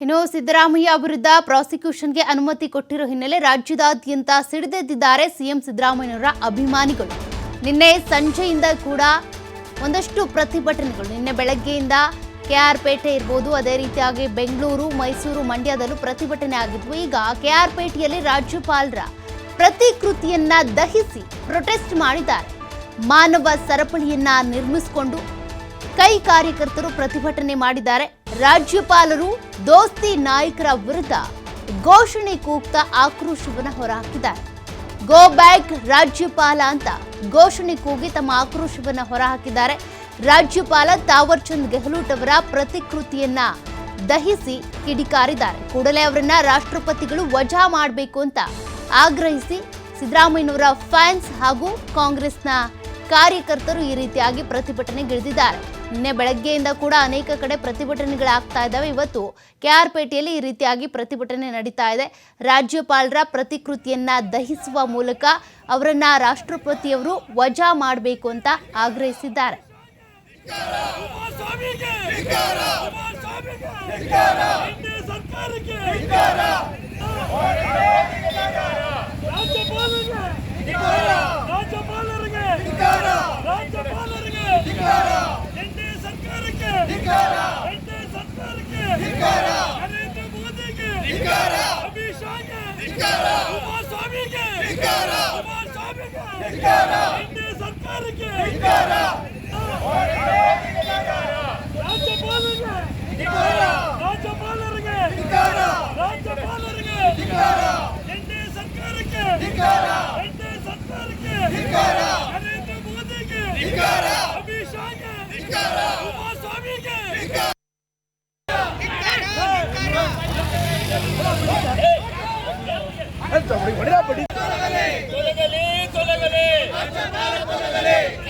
ಇನ್ನು ಸಿದ್ದರಾಮಯ್ಯ ವಿರುದ್ಧ ಪ್ರಾಸಿಕ್ಯೂಷನ್ಗೆ ಅನುಮತಿ ಕೊಟ್ಟಿರೋ ಹಿನ್ನೆಲೆ ರಾಜ್ಯದಾದ್ಯಂತ ಸಿಡಿದೆದ್ದಿದ್ದಾರೆ ಸಿಎಂ ಸಿದ್ದರಾಮಯ್ಯನವರ ಅಭಿಮಾನಿಗಳು. ನಿನ್ನೆ ಸಂಜೆಯಿಂದ ಕೂಡ ಒಂದಷ್ಟು ಪ್ರತಿಭಟನೆಗಳು, ನಿನ್ನೆ ಬೆಳಗ್ಗೆಯಿಂದ ಕೆಆರ್ ಪೇಟೆ ಇರಬಹುದು, ಅದೇ ರೀತಿಯಾಗಿ ಬೆಂಗಳೂರು, ಮೈಸೂರು, ಮಂಡ್ಯದಲ್ಲೂ ಪ್ರತಿಭಟನೆ ಆಗಿದ್ವು. ಈಗ ಕೆಆರ್ ಪೇಟೆಯಲ್ಲಿ ರಾಜ್ಯಪಾಲರ ಪ್ರತಿಕೃತಿಯನ್ನ ದಹಿಸಿ ಪ್ರೊಟೆಸ್ಟ್ ಮಾಡಿದ್ದಾರೆ. ಮಾನವ ಸರಪಳಿಯನ್ನ ನಿರ್ಮಿಸಿಕೊಂಡು ಕೈ ಕಾರ್ಯಕರ್ತರು ಪ್ರತಿಭಟನೆ ಮಾಡಿದ್ದಾರೆ. ರಾಜ್ಯಪಾಲರು ದೋಸ್ತಿ ನಾಯಕರ ವಿರುದ್ಧ ಘೋಷಣೆ ಕೂಗ್ತಾ ಆಕ್ರೋಶವನ್ನು ಹೊರಹಾಕಿದ್ದಾರೆ. ಗೋ ಬ್ಯಾಕ್ ರಾಜ್ಯಪಾಲ ಅಂತ ಘೋಷಣೆ ಕೂಗಿ ತಮ್ಮ ಆಕ್ರೋಶವನ್ನು ಹೊರಹಾಕಿದ್ದಾರೆ. ರಾಜ್ಯಪಾಲ ತಾವರ್ ಚಂದ್ ಗೆಹ್ಲೋಟ್ ಅವರ ಪ್ರತಿಕೃತಿಯನ್ನ ದಹಿಸಿ ಕಿಡಿಕಾರಿದ್ದಾರೆ. ಕೂಡಲೇ ಅವರನ್ನ ರಾಷ್ಟ್ರಪತಿಗಳು ವಜಾ ಮಾಡಬೇಕು ಅಂತ ಆಗ್ರಹಿಸಿ ಸಿದ್ದರಾಮಯ್ಯನವರ ಫ್ಯಾನ್ಸ್ ಹಾಗೂ ಕಾಂಗ್ರೆಸ್ನ ಕಾರ್ಯಕರ್ತರು ಈ ರೀತಿಯಾಗಿ ಪ್ರತಿಭಟನೆಗಿಳಿದಿದ್ದಾರೆ. ನಿನ್ನೆ ಬೆಳಗ್ಗೆಯಿಂದ ಕೂಡ ಅನೇಕ ಕಡೆ ಪ್ರತಿಭಟನೆಗಳಾಗ್ತಾ ಇದ್ದಾವೆ. ಇವತ್ತು ಕೆಆರ್ ಪೇಟೆಯಲ್ಲಿ ಈ ರೀತಿಯಾಗಿ ಪ್ರತಿಭಟನೆ ನಡೀತಾ ಇದೆ. ರಾಜ್ಯಪಾಲರ ಪ್ರತಿಕೃತಿಯನ್ನ ದಹಿಸುವ ಮೂಲಕ ಅವರನ್ನ ರಾಷ್ಟ್ರಪತಿಯವರು ವಜಾ ಮಾಡಬೇಕು ಅಂತ ಆಗ್ರಹಿಸಿದ್ದಾರೆ. ತೊಲಗಲಿ